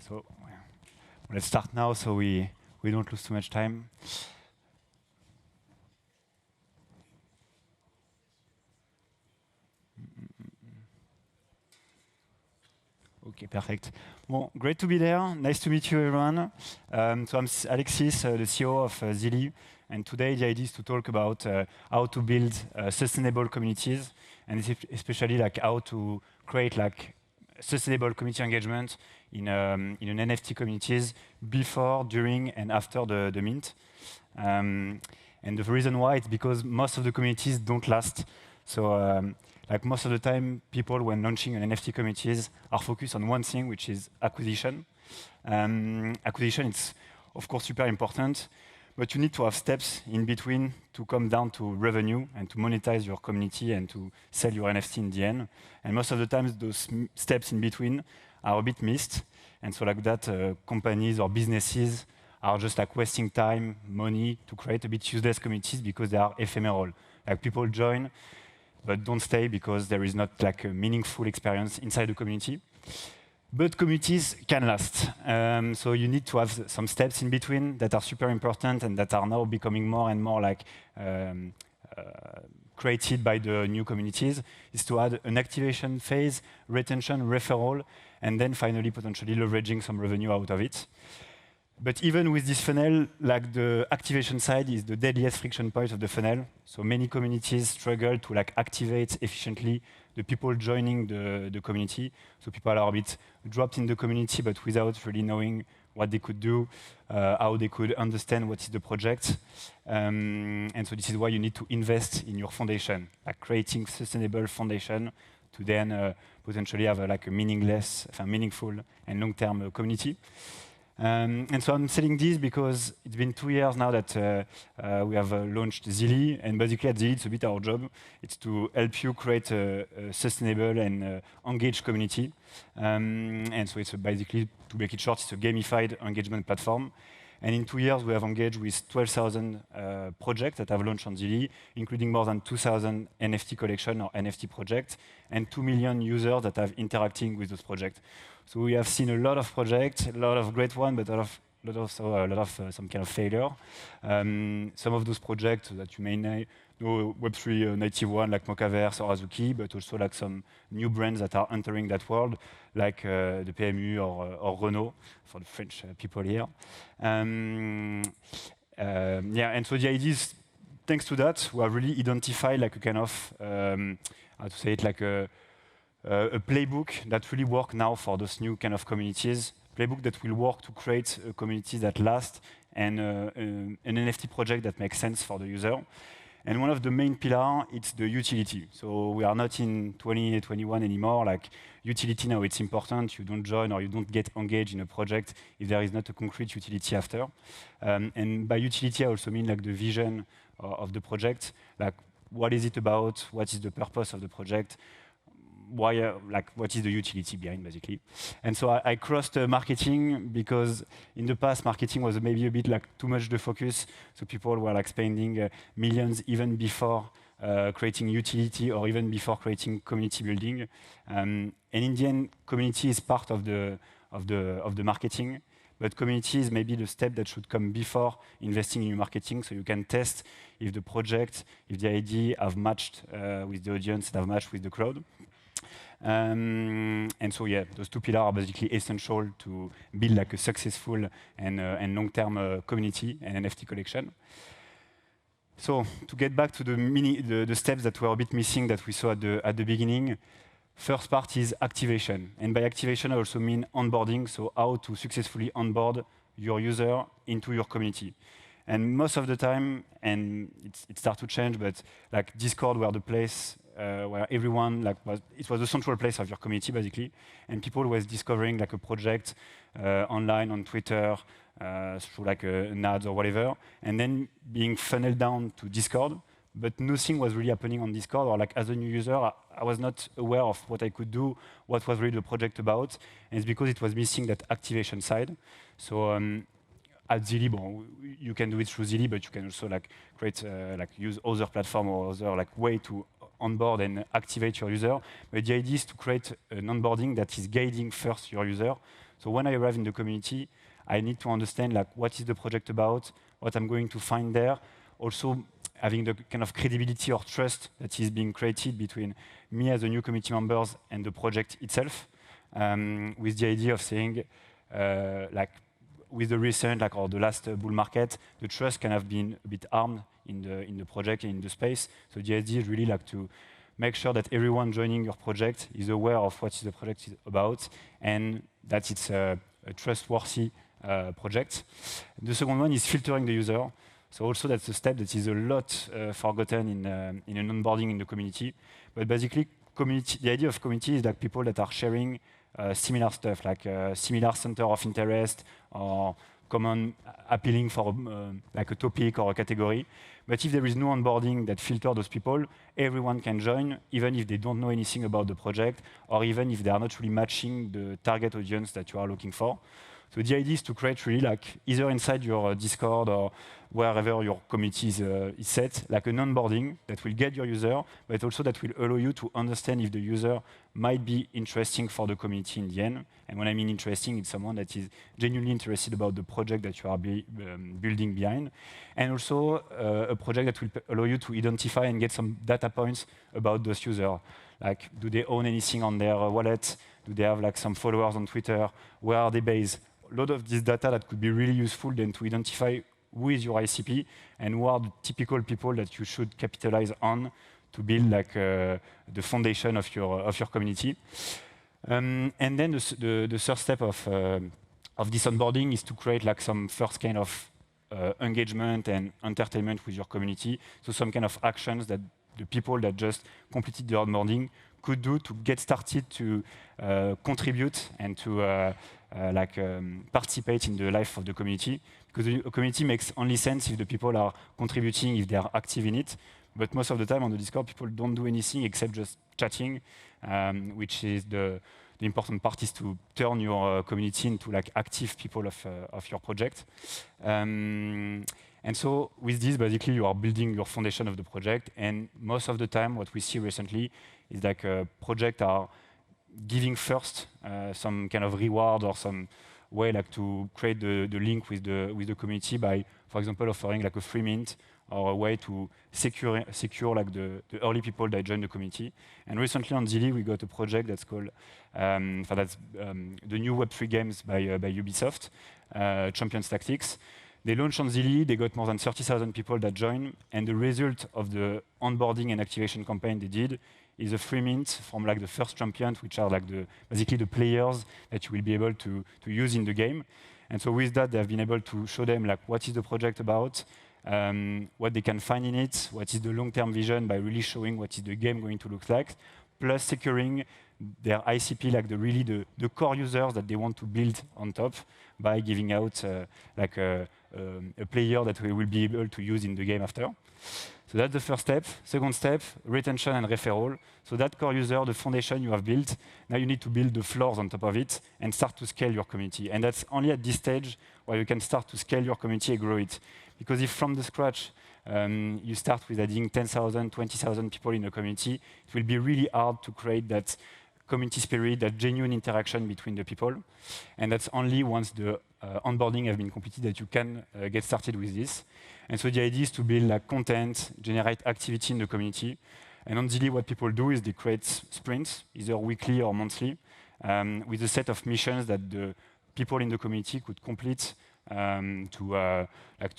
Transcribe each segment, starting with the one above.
So let's start now so we don't lose too much time. Okay, perfect. Well, great to be there. Nice to meet you, everyone. So I'm Alexis, the CEO of Zilli, and today the idea is to talk about how to build sustainable communities, and especially like how to create like sustainable community engagement in an NFT communities before, during, and after the mint. And the reason why it's because most of the communities don't last. So like most of the time, people when launching an NFT communities are focused on one thing, which is acquisition. Acquisition, it's of course super important, but you need to have steps in between to come down to revenue and to monetize your community and to sell your NFT in the end. And most of the times, those steps in between are a bit missed. And so like that, companies or businesses are just like wasting time, money to create a bit useless communities because they are ephemeral. Like people join, but don't stay because there is not like a meaningful experience inside the community. But communities can last. So you need to have some steps in between that are super important and that are now becoming more and more like created by the new communities, is to add an activation phase, retention, referral, and then finally potentially leveraging some revenue out of it. But even with this funnel, like the activation side is the deadliest friction point of the funnel. So many communities struggle to like activate efficiently the people joining the community. So people are a bit dropped in the community, but without really knowing what they could do, how they could understand what is the project. And so this is why you need to invest in your foundation, like creating sustainable foundation to then potentially have like a meaningful and long-term community. And so I'm selling this because it's been 2 years now that we have launched Zilli, and basically at Zilli, it's a bit our job. It's to help you create a sustainable and engaged community. And so it's basically, to make it short, it's a gamified engagement platform. And in 2 years, we have engaged with 12,000 projects that have launched on Zilli, including more than 2,000 NFT collection or NFT projects, and 2 million users that have interacting with those projects. So we have seen a lot of projects, a lot of great ones, but a lot of some kind of failure. Some of those projects that you may know, Web3 native one like Mochaverse or Azuki, but also like some new brands that are entering that world, like the PMU or Renault for the French people here. And so the idea is, thanks to that, we have really identified like a kind of how to say it, like a playbook that really work now for those new kind of communities. Playbook that will work to create a community that lasts and an NFT project that makes sense for the user. And one of the main pillars, it's the utility. So we are not in 2021 anymore. Like utility now, it's important. You don't join or you don't get engaged in a project if there is not a concrete utility after. And by utility, I also mean like the vision of the project. Like what is it about? What is the purpose of the project? Why, like, what is the utility behind, basically? And so I crossed marketing because in the past, marketing was maybe a bit like too much the focus. So people were like spending millions even before creating utility or even before creating community building. And in the end, community is part of the marketing. But community is maybe the step that should come before investing in your marketing, so you can test if the project, if the idea have matched with the audience, have matched with the crowd. And so yeah, those two pillars are basically essential to build like a successful and long-term community and NFT collection. So to get back to the steps that were a bit missing that we saw at the beginning, first part is activation. And by activation, I also mean onboarding, so how to successfully onboard your user into your community. And most of the time, and it started to change, but like Discord were the place where everyone it was the central place of your community basically, and people was discovering like a project online on Twitter through like an ads or whatever, and then being funneled down to Discord. But nothing was really happening on Discord, or like as a new user, I was not aware of what I could do, what was really the project about, and it's because it was missing that activation side. So at Zilli, you can do it through Zilli, but you can also like create use other platform or other like way to onboard and activate your user. But the idea is to create an onboarding that is guiding first your user. So when I arrive in the community, I need to understand like what is the project about, what I'm going to find there. Also, having the kind of credibility or trust that is being created between me as a new community members and the project itself, with the idea of saying, like, with the recent, like, or the last bull market, the trust can have been a bit harmed in the project and in the space. So the idea is really like to make sure that everyone joining your project is aware of what the project is about and that it's a trustworthy project. The second one is filtering the user. So also that's a step that is a lot forgotten in an onboarding in the community. But basically, the idea of community is like people that are sharing similar stuff, like similar center of interest or common appealing for like a topic or a category. But if there is no onboarding that filters those people, everyone can join, even if they don't know anything about the project, or even if they are not really matching the target audience that you are looking for. So the idea is to create really like either inside your Discord or wherever your community is set, like an onboarding that will get your user, but also that will allow you to understand if the user might be interesting for the community in the end. And when I mean interesting, it's someone that is genuinely interested about the project that you are building behind. And also a project that will allow you to identify and get some data points about those users. Like, do they own anything on their wallet? Do they have like some followers on Twitter? Where are they based? A lot of this data that could be really useful then to identify who is your ICP and who are the typical people that you should capitalize on to build like the foundation of your community. And then the third step of this onboarding is to create like some first kind of engagement and entertainment with your community. So some kind of actions that the people that just completed the onboarding could do to get started to contribute and to participate in the life of the community. Because a community makes only sense if the people are contributing, if they are active in it. But most of the time on the Discord, people don't do anything except just chatting, which is the important part is to turn your community into like active people of your project. And so with this, basically, you are building your foundation of the project. And most of the time, what we see recently is like projects are giving first some kind of reward or some way like to create the link with the community by, for example, offering like a free mint or a way to secure like the early people that join the community. And recently on Zilli, we got a project that's called the new Web3 games by Ubisoft, Champions Tactics. They launched on Zilli, they got more than 30,000 people that joined, and the result of the onboarding and activation campaign they did is a free mint from like the first champions, which are like basically the players that you will be able to use in the game. And so with that, they have been able to show them like what is the project about, what they can find in it, what is the long-term vision by really showing what is the game going to look like, plus securing their ICP, like the core users that they want to build on top by giving out like a player that we will be able to use in the game after. So that's the first step. Second step, retention and referral. So that core user, the foundation you have built, now you need to build the floors on top of it and start to scale your community. And that's only at this stage where you can start to scale your community and grow it. Because if from the scratch, you start with adding 10,000, 20,000 people in a community, it will be really hard to create that community spirit, that genuine interaction between the people. And that's only once the onboarding has been completed that you can get started with this. And so the idea is to build like content, generate activity in the community. And on Zilli, what people do is they create sprints, either weekly or monthly, with a set of missions that the people in the community could complete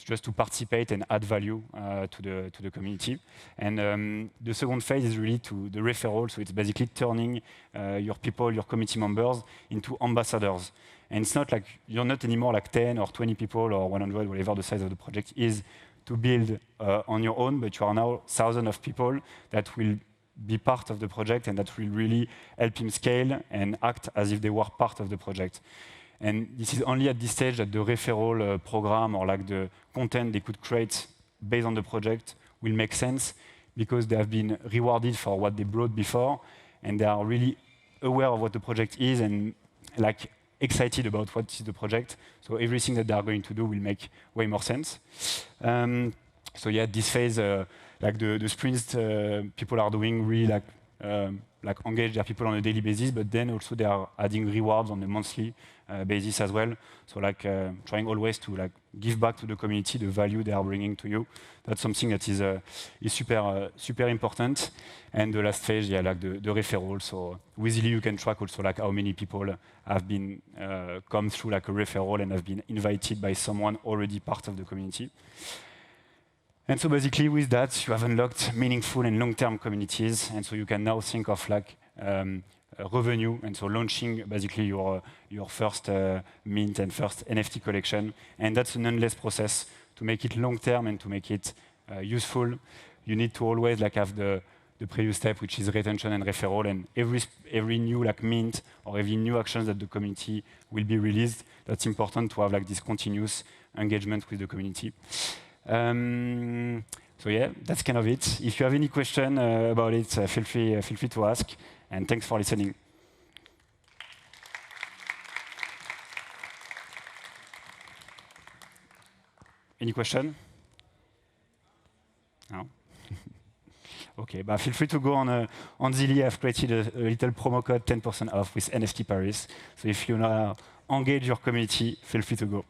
just to participate and add value to the community. And the second phase is really to the referral. So it's basically turning your people, your community members, into ambassadors. And it's not like you're not anymore like 10 or 20 people or 100, whatever the size of the project is, to build on your own, but you are now thousands of people that will be part of the project and that will really help him scale and act as if they were part of the project. And this is only at this stage that the referral program or like the content they could create based on the project will make sense because they have been rewarded for what they brought before and they are really aware of what the project is and like excited about what is the project. So everything that they are going to do will make way more sense. So yeah, this phase, like the sprints people are doing really like like engage their people on a daily basis, but then also they are adding rewards on a monthly basis as well. So like trying always to like give back to the community the value they are bringing to you. That's something that is super important. And the last phase, yeah, like the referral. So with Illy, you can track also like how many people have been come through like a referral and have been invited by someone already part of the community. And so basically with that, you have unlocked meaningful and long-term communities. And so you can now think of like revenue. And so launching basically your first mint and first NFT collection. And that's an endless process to make it long-term and to make it useful. You need to always like have the previous step, which is retention and referral. And every new like mint or every new action that the community will be released, that's important to have like this continuous engagement with the community. So yeah, that's kind of it. If you have any question about it, feel free to ask. And thanks for listening. Any question? No? Okay, but feel free to go on Zilli. I've created a little promo code, 10% off with NFT Paris. So if you want to engage your community, feel free to go.